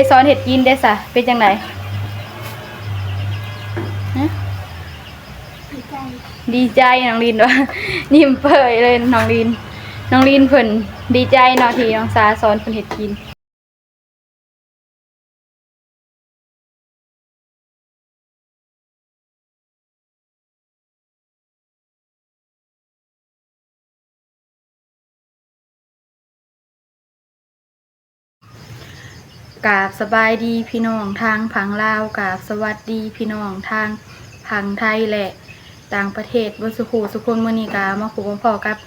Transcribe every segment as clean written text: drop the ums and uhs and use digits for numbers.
สอนเห็ดกินได้สะเป็นจังไหนดีใจน้องลินวะยิ้มเผยเลยน้องลินเพิ่นดีใจเนาะที่น้องสาสอนเพิ่นเห็ดกินกราบสบายดีพี่น้องทางผังลาวกราบสวัสดีพี่น้องทางผังไทยและต่างประเทศบนสุขุสุคนมื้อนี้กามาพบกับพ่อกับ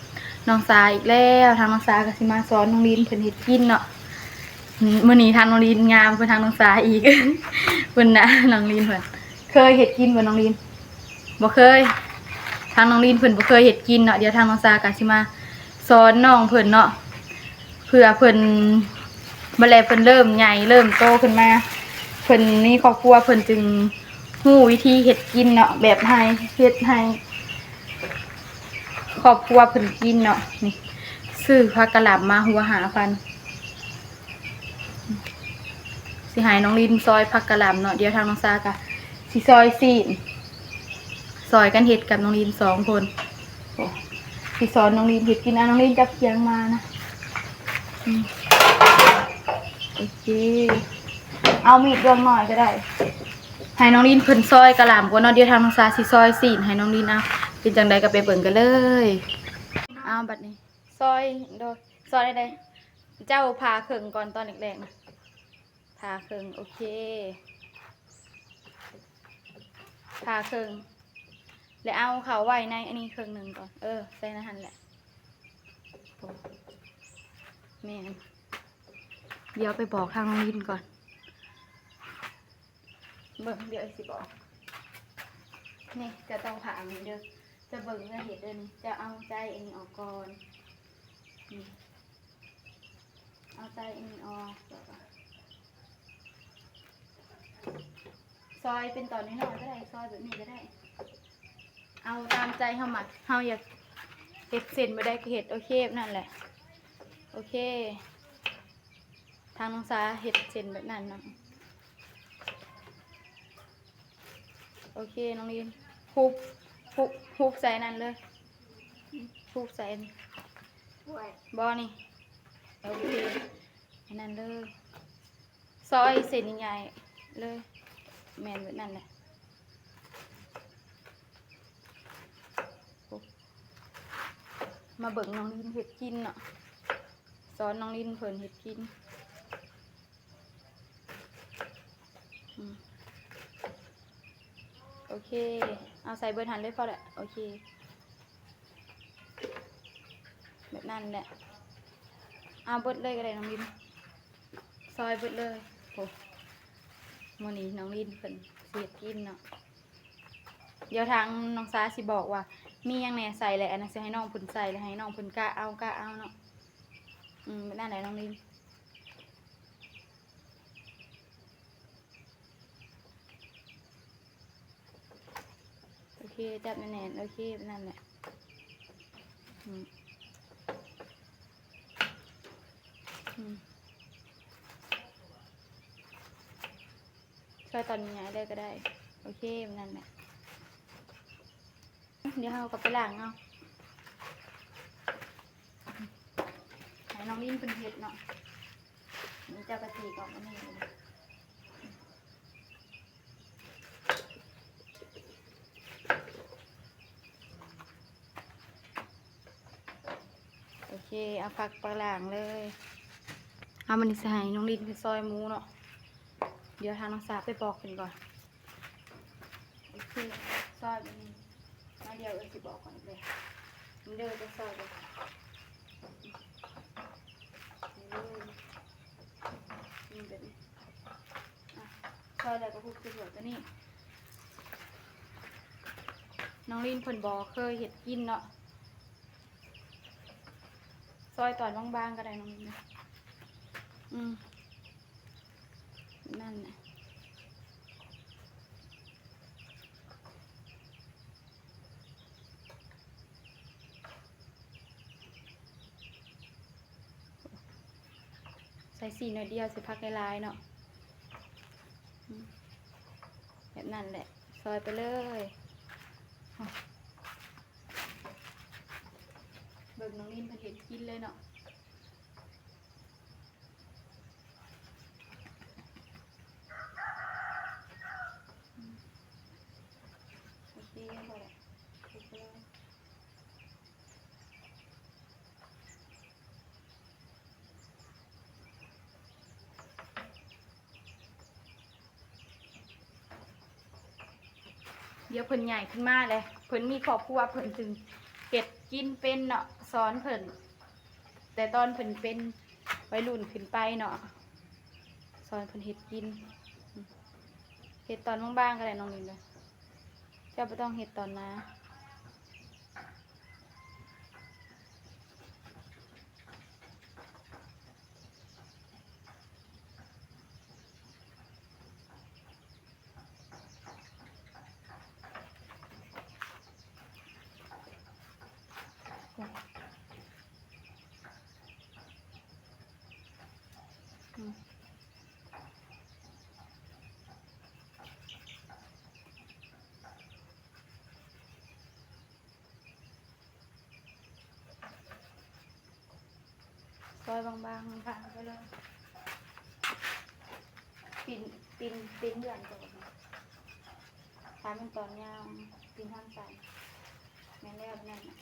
น้องสาอีกแล้วทางน้องสาก็สิมาสอนน้องลินเพิ่นเฮ็ดกินเนาะมื้อนี้ทางน้องลินงามกว่าทางน้องสาอีก เพิ่นน่ะน้องลินเพิ่นเคยเฮ็ดกินบ่น้องลินบ่เคยทางน้องลินเพิ่นบ่เคยเฮ็ดกินเนาะเดี๋ยวทางน้องสาก็สิมาสอนน้องเพิ่นเนาะเพื่อเพิ่นบัดแลเพิ่นเริ่มใหญ่เริ่มโตขึ้นมาเพิ่นมีครอบครัวเพิ่นจึงรู้วิธีเฮ็ดกินเนาะแบบให้เฮ็ดให้ครอบครัวเพิ่นกินเนาะนี่ซื้อผักกะหล่ำมาหัว5,000สิให้น้องลินซอยผักกะหล่ำเนาะเดี๋ยวทางน้องซาก็สิซอยซีนซอยกันเฮ็ดกับน้องลิน2คนโอ้สิสอนน้องลินเฮ็ดกินน้องลินจับเคียงมานะโอเคเอามีดดวงหน่อยก็ได้ให้น้องลินเพิ่นซอยกะหล่ำก่อนเนาะเดี๋ยวทางน้องซาสิซอยซีนให้น้องลินเอาเป็นจังใดก็ไปเบิ่งกันเลยเอาบัดนี้ซอยโดยซอยได้เจ้าพาเครื่องก่อนตอนแรกๆนะพาเครื่องโอเคพาเครื่องแล้วเอาเขาไว้ในอันนี้เครื่องหนึ่งก่อนใส่นะฮันแหละแม่เดี๋ยวไปบอกทางน้องลินก่อนเบิ่งเดี๋ยวสิบอกนี่จะต้องผ่าอันนี้เด้อจะเบิ่งเนื้อเห็ดเด้อนี่จะเอาใจอันนี้ออกก่อนนี่เอาใจอันนี้ออกซอยเป็นตอนน้อยๆก็ได้ซอยแบบนี้ก็ได้เอาตามใจเฮามักเฮาอยากเห็ดเส้นไม่ได้ก็เห็ดโอเคนั่นแหละโอเคทางน้องสาเห็ดเส้นแบบนั้นเนาะโอเคน้องลินฮุบใส่นั่นเลยฮุบใส่บอนี่โอเคนั่นเลยซอยเส้นใหญ่เลยแมนแบบนั้นแหละมาเบิ่งน้องลินเห็ดกินเนาะสอนน้องลินเพิ่นเห็ดกินโอเคเอาใส่เบอร์ทันเลยพอแหละโอเคแบบนั้นแหละเอาเบิดเลยก็ได้น้องลินซอยเบิดเลยโอ้มื้อนี้น้องลินเพิ่นเห็ดกินเนาะเดี๋ยวทางน้องซาสิบอกว่ามียังแหน่ใส่แหละอันนั้นสิให้น้องเพิ่นใส่แล้วให้น้องเพิ่นกะเอาเนาะแบบนั้นแหละน้องลินโอเคจับแน่นๆโอเคแบบนั้นแหละช่วยตอนนี้ได้ก็ได้โอเคแบบนั้นแหละเดี๋ยวเราก็ไปล้างเอาให้น้องลินเป็นเห็ดเนาะนี่จะกะทิก่อนอันนี้โอเคเอาผักไปล้างเลยเอามันใส่น้องลินเป็นซอยหมูเนาะเดี๋ยวทางน้องสาไปบอกกันก่อนโอเคซอยแบบนี้มาเดี๋ยวสิบอกก่อนเลยมันเดินจะซอยเลยนี่แบบนี้ซอยแล้วก็คลุกคือหัวตัวนี้น้องลินเพิ่นบอกเคยเห็ดกินเนาะซอยตอนบางๆก็ได้น้องลินนะนั่นนะใส่สีหน่อยเดียวสิพักในลายเนาะ แบบนั้นแหละซอยไปเลยเบิกน้องนิ่มเพิ่นเห็ดกินเลยเนาะโอเคพอแล้วคลุกไปเลยเดี๋ยวเพิ่นใหญ่ขึ้นมาเลยเพิ่นมีครอบครัวเพิ่นจึงเห็ดกินเป็นเนาะสอนเพิ่นแต่ตอนเพิ่นเป็นวัยรุ่นขึ้นไปเนาะสอนเพิ่นเห็ดกินเห็ดตอนบางๆก็ได้น้องนิ่มเลยเจ้าไม่ต้องเห็ดตอนนะซอยบางๆผ่านไปเลยปีนเดือนก่อนทำเป็นตอนยาวปีนท่อนใส่แม่นแล้วนั่นน่ะ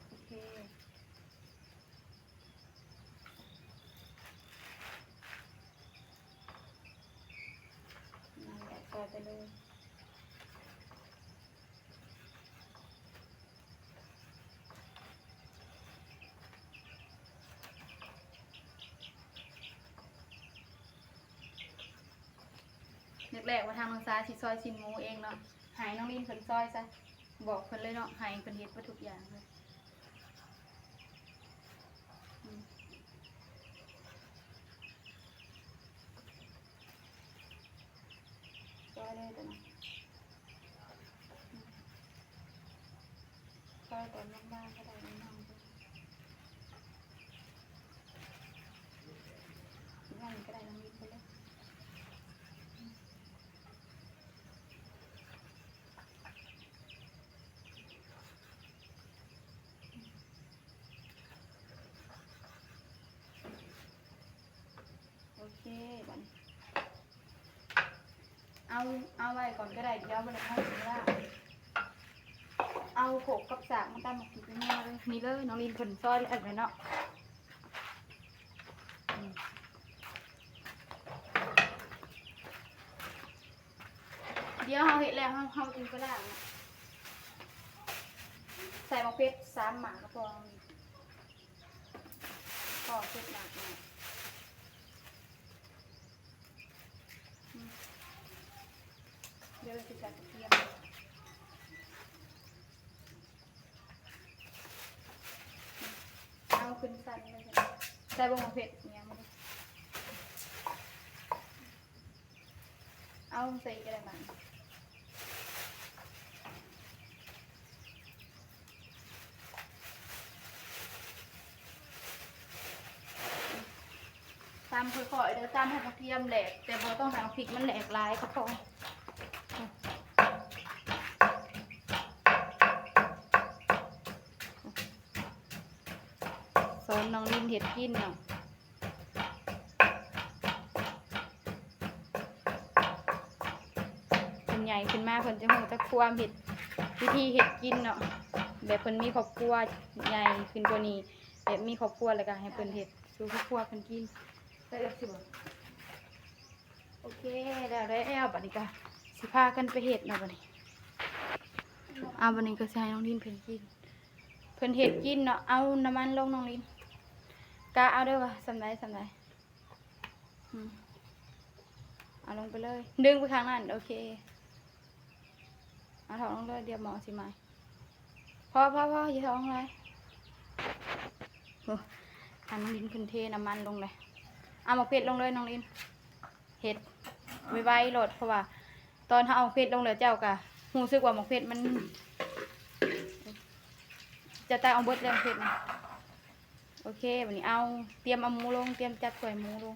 โอเคนั่นแหละซอยไปเลยแรกๆว่าทางน้องซาสิซอยชิ้นหมูเองเนาะหายน้องลินเพิ่นซอยซะบอกเพิ่นเลยเนาะหายเพิ่นเฮ็ดไปทุกอย่างเลยซอยเลยตัวเนาะซอยตอนบ้างๆก็ได้น้องๆนั่นก็ได้น้องลินไปเลยโอเคบัดนี้เอาไว้ก่อนก็ได้เดี๋ยวมันจะเข้าถึงว่าเอาโขกกับสากมาตั้งมาติดนี่เลยนี่เลยน้องลินเพิ่นซอยเลยเนาะเดี๋ยวเราเห็ดแล้วเราจึงก็ได้นะใส่มะเขือ3 หมากก็พอเผ็ดหนักหน่อยเดี๋ยวเราจะใส่กระเทียมเอาขึ้นสั่นเลยใส่บะมะเขือเนี่ยมันเอาใส่กระมังตามค่อยๆเดี๋ยวตามให้กระเทียมแหลกแต่พอต้องทำพริกมันแหลกลายก็พอสอนน้องลินเห็ดกินเนาะคนใหญ่ขึ้นมาคนจะหูจะความเห็ดวิธีเห็ดกินเนาะแบบคนมีครอบครัวใหญ่ขึ้นกว่านี้แบบมีครอบครัวแล้วก็ให้เพิ่นเห็ดสู่ครอบครัวเพิ่นกินได้แล้วสิบ่โอเคแล้วบัดนี้ก็สิพากันไปเห็ดเนาะบัดนี้บัดนี้ก็สิให้น้องลินเพิ่นกินเพิ่นเห็ดกินเนาะเอาน้ำมันลงน้องลินกะเอาเด้อวะสำไรเอาลงไปเลยดึงไปข้างนั้นโอเคเอาถอดลงเลยเดี๋ยวหมอสิมาพออย่าถอดลงเลยน้องลินเพิ่นเทน้ำมันลงเลยเอาหมกเป็ดลงเลยน้องลินเห็ดไวๆโหลดเพราะว่า ตอนถ้าเอาเพชรลงแล้วเจ้ากะรู้สึกว่าหมกเพชรมันจะตายเอาเบิดเลยเพชรนะโอเควันนี้เอาเตรียมเอาหมูลงเตรียมจัดถ้วยหมูลง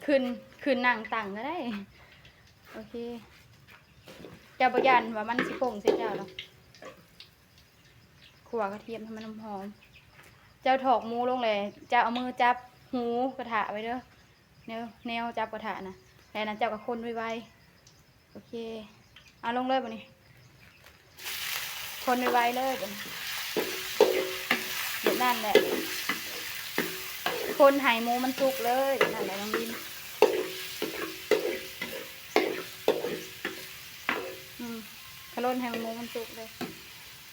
ขึ้นนั่งตั้งก็ได้โอเคเจ้าบยันว่ามันสิโป่งเสร็จแล้วหรอขั่วกระเทียมให้มันหอมเจ้าถอกหมูลงเลยเจ้าเอามือจับหูกระถาไว้เด้อแนวจับกระถานะแต่นั้นเจ้าก็คนไวๆโอเคเอาลงเลยบ่นี้คนไวๆเลยบ่นี้เดี๋ยวนั่นแหละคนไห่หมูมันสุกเลยนั่นแหละน้องลินขลุ่นให้หมูมันสุกเลย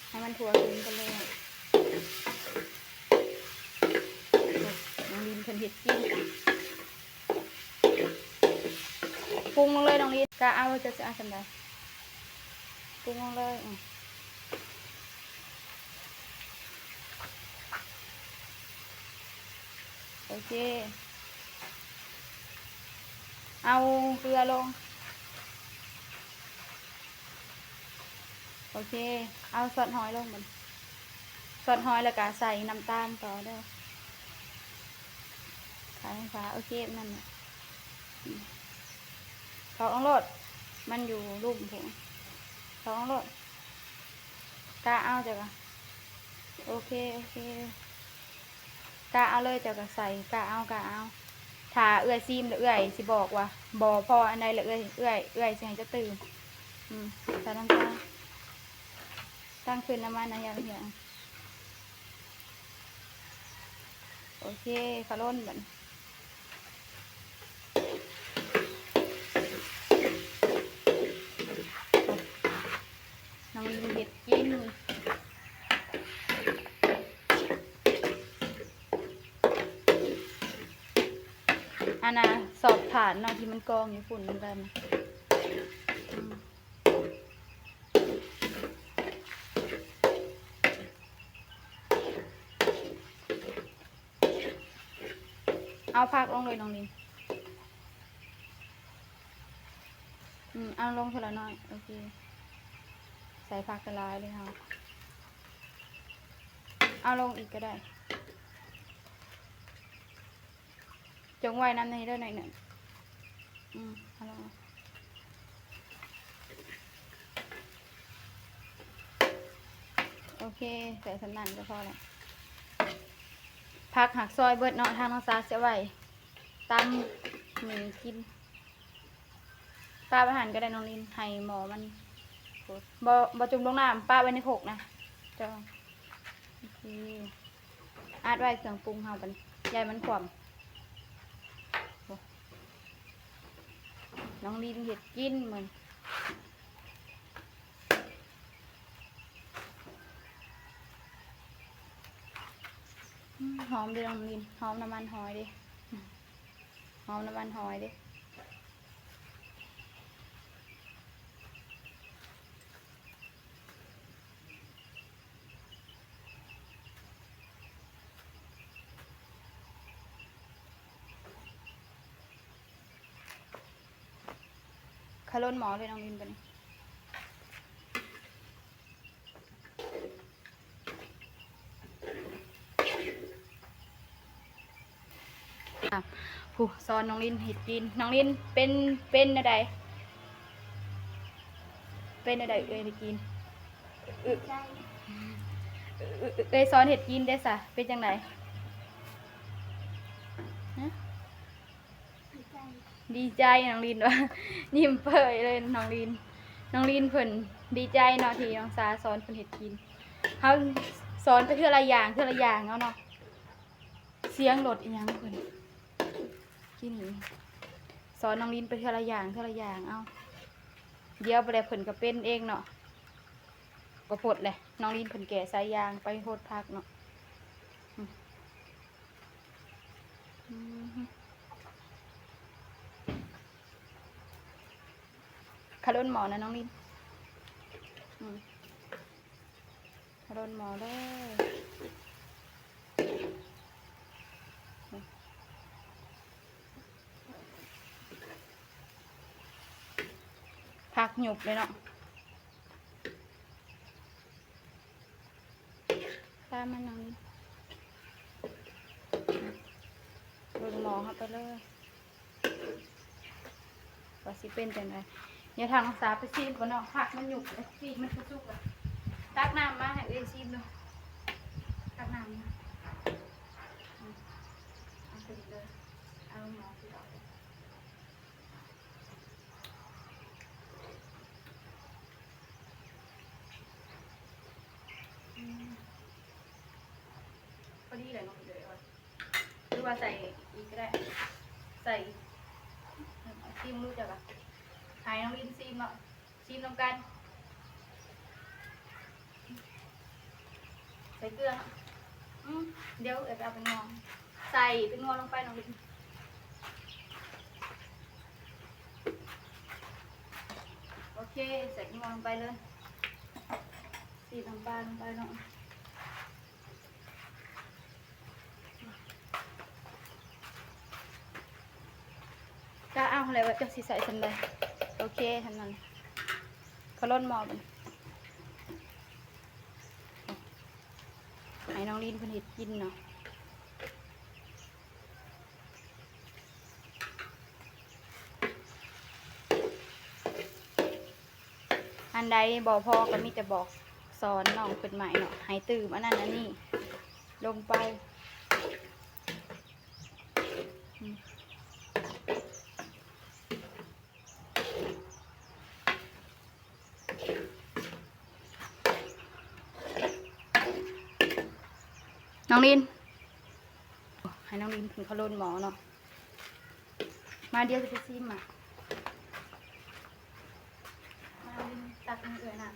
ให้มันถั่วถึงกันเลยน้องลินเพิ่นเห็ดกินปรุงลงเลยน้องลินกะเอาจะเอาสำไรปรุงลงเลยโอเคเอาเกลือลงโอเคเอาซอสหอยลงมันซอสหอยแล้วก็ใส่น้ำตาลต่อเด้อขายฟ้าโอเคนั่นแหละทอดองโลดมันอยู่รูปผมทอดองโลดกาเอาจ้ะกะโอเคกาเอาเลยจ้ะกะใส่กาเอาถ้าเอื้อยซีมหรือเอื้อยสิบอกว่าบ่พออันใดละเอื้อยสิให้จะตื่นใส่น้ำตาลตั้งขึ้นน้ำมันนะอย่างเงี้ยโอเคขลุ่นแบบน้องลินเห็ดกินอันน่ะสอบผ่านเนาะที่มันกองอยู่ฝุ่นเหมือนกันเอาผักลงเลยน้องลินเอาลงเท่าน้อยโอเคใส่ผักกระลายเลยค่ะเอาลงอีกก็ได้จงไว้น้ำในด้วยหน่อยหนึ่งเอาลงโอเคใส่สำนันก็พอแล้วผักหักซอยเบิดเนาะทางน้องซาเสียไว้ตำหมี่กินป้าอาหารก็ได้น้องลินให้หมอมันบ่จุ่มลงน้ำป้าไว้ในโขกนะจ้าโอเคอาดไว้เครื่องปรุงเฮากันยายมันขวมน้องลินเห็ดกินเหมือนหอมดิน้องลินหอมน้ำมันหอยดิหอมน้ำมันหอยดิขลุ่นหมอเลยน้องลินไปนี่ผู้สอนน้องลินเห็ดกินน้องลินเป็นอะไรเอ้ยได้กินเอ้ยสอนเห็ดกินได้สะเป็นจังไหนดีใจน้องลินวะยิ้มเผยเลยน้องลินเพิ่นดีใจเนาะที่น้องสาสอนเพิ่นเห็ดกินเขาสอนไปเทื่อละอย่างเอาเนาะเสียงรถอีหยังเพิ่นกินนี่สอนน้องลินไปเทื่อละอย่างเอาเดี๋ยวไปได้เพิ่นก็เป็นเองเนาะก็พดเลยน้องลินเพิ่นแก่สายยางไปโหดพักเนาะขลุ่นหมอนะน้องลินขลุ่นหมอเลย คักหยุบเลยเนาะตามมันอย่างนี้เบิ่งหมอเข้าไปเลยว่าสิเป็นจังไดอย่าทางรักษาไปซีมก่อนเนาะผักมันหยุบเลยซีมมันสุกๆเลยตักน้ำมาให้เอ้ยซีมดูตักน้ำมาเอาไปเลยเอาหมอไปเอาพอดีเลยเนาะเลยหรือว่าใส่อีกก็ได้ใส่ซีมรู้จักปะหายน้องลินซีมเนาะซีมน้ำกันใส่เกลือเดี๋ยวเอาไปงอใส่ไปงอลงไปน้องลินโอเคใส่งอลงไปเลยซีน้ำปลาลงไปเนาะก็เอาอะไรวะจะสีใส่ทันเลยโอเคทันนั้นเขาล้นหม้อมันให้น้องลินเพิ่นเฮ็ดกินเนาะอันใดบอกพ่อก็มีแต่บอกสอนน้องเป็นใหม่เนาะให้ตื่มอันนั้นอันนี้ลงไปน้องลินให้น้องลินถึงเขาล้นหมอเนาะมาเดี๋ยวจะไปซิมมาลินตักมือเอื่อยหนัก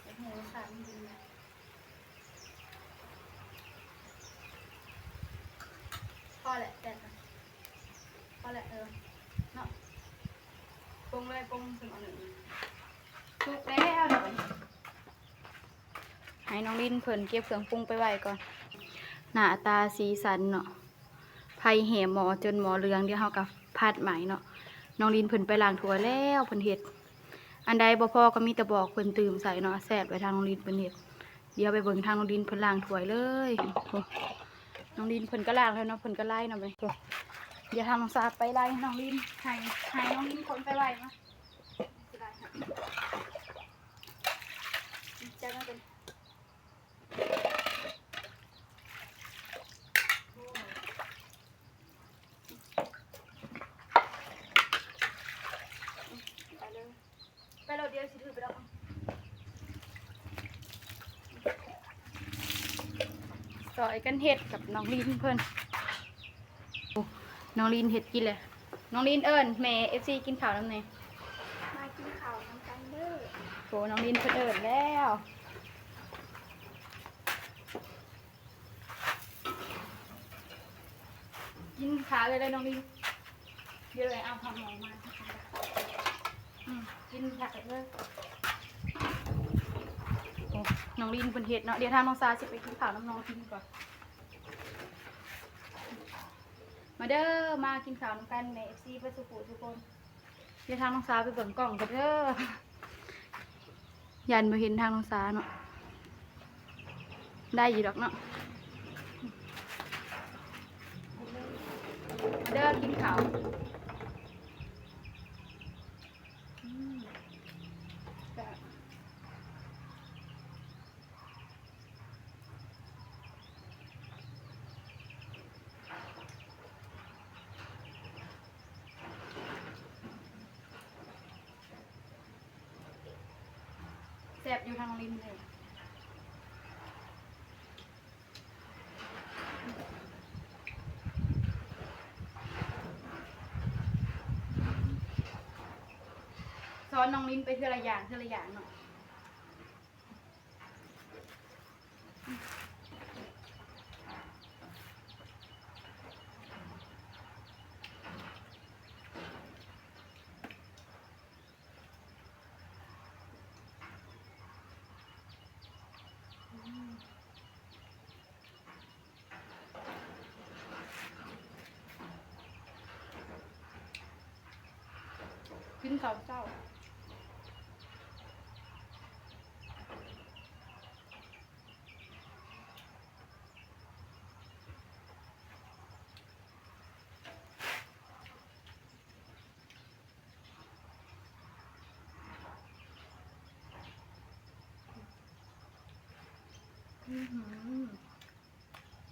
เดี๋ยวหัวขาดมันดีนะพอแหละแต่พอแหละเนาะปรุงเลยปรุงถึงอันหนึ่งถูกแล้วเดี๋ยวให้น้องลินเพิ่นเก็บเครื่องปรุงไปไว้ก่อนหน้าตาสีสันเนาะไผ่แห่หมอจนหมอเหลืองเดี๋ยวเฮากับพัดไหมเนาะน้องลินเพิ่นไปล้างถ้วยแล้วเพิ่นเฮ็ดอันใดบ่พอก็มีแต่บอกเพิ่นตื่มใส่เนาะแซ่บไว้ทางน้องลินเพิ่นเฮ็ดเดี๋ยวไปเบิ่งทางน้องลินเพิ่นล้างถ้วยเลยน้องลินเพิ่นก็ล้างแล้วเนาะเพิ่นก็ไล่เนาะไปเดี๋ยวทางน้องสาไปไล่น้องลินให้น้องลินคนไปไว้เนาะจะมาเป็นไปเราเดียวสิถือไปแล้วต่อยกันเห็ดกับน้องลินเพิ่นน้องลินเห็ดกินเลยน้องลินเอิญแม่FCกินข้าวน้ำไหนมากินข้าวน้ำกันเด้อโหน้องลินเพิ่นเอิญแล้วกินขาเลยน้องลินเดี๋ยวเลยเอาผักหมอมากินผักเลยน้องลินเป็นเห็ดเนาะเดี๋ยวทางน้องซาจะไปกินข้าวน้ำน้องกินก่อนมาเด้อมากินข้าวน้ำกันในFCไปสุขุทุกคนเดี๋ยวทางน้องซาไปเบิ่งกล่องกันเด้อยันมาเห็นทางน้องซาเนาะได้อยู่ดอกเนาะมาเด้อกินข้าวแซ่บอยู่ทางริมเลยสอนน้องลิ้นไปเท่าไรอย่างเนาะ กินข้าวเจ้า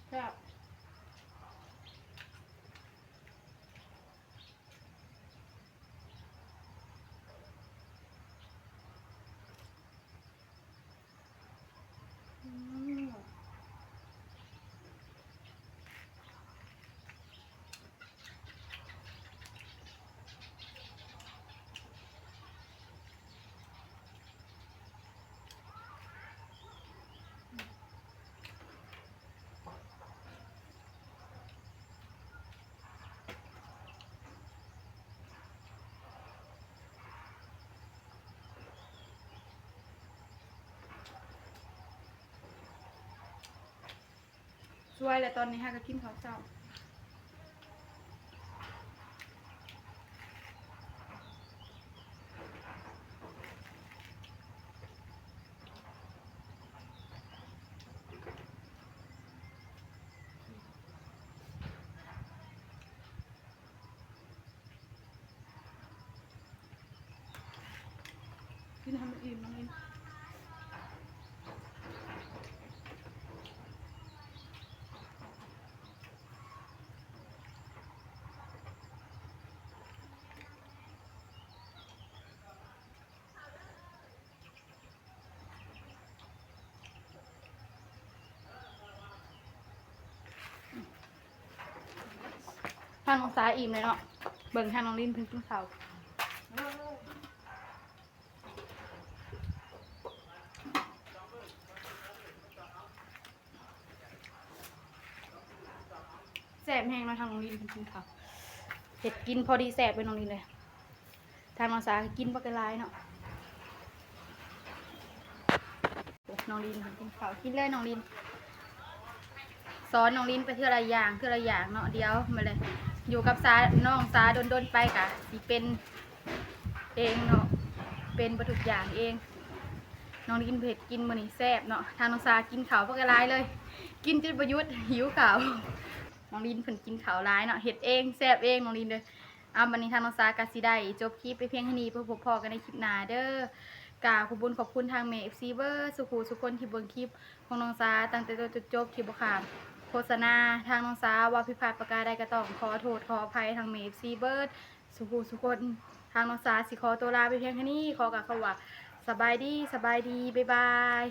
แซ่บช่วยแล้วตอนนี้ฮะก็กินข้าวเจ้ากินทำมันอิ่มน้องลินทางน้องสาอิ่มเลยเนาะเบิ่งทางน้องลินเพิ่งกินข้าวแซ่บแห้งเนาะทางน้องลินเพิ่งกินข้าวเผ็ดกินพอดีแซ่บไปน้องลินเลยทางน้องสากินปลากระไรเนาะโอ้น้องลินเพิ่งกินข้าวกินเลยน้องลินสอนน้องลินไปเท่าไรอย่างเท่าไรอย่างเนาะเดี๋ยวมาเลยอยู่กับสาน้องสาโดนไปกะสิเป็นเองเนาะเป็นประทุกอย่างเองน้องลินเผ็ดกินมื้อนี้แซ่บเนาะทางน้องสากินข้าวปลากระไรเลยกินจนประยุทธ์หิวข้าวน้องลินเพิ่นกินข้าวร้ายเนาะเฮ็ดเองแซ่บเองน้องลินเด้อวันนี้ทางน้องสากะสิได้จบคลิปไปเพียงเท่านี้เพื่อพบพอกันในคลิปหน้าเด้อกราบขอบคุณทางเมย์ FC เวอร์สุขุสุคนที่เบิ่งคลิปของน้องสาตั้งแต่ต้นจนจบคลิปบ่ขาดโฆษณาทางน้องสาว่าผิดพลาดประการใดก็ต้องขอโทษขออภัยทางเมย์ FC เวอร์สุขุสุคนทางน้องสาสิขอตัวลาไปเพียงเท่านี้ขอกล่าวคำว่าสบายดีบ๊ายบาย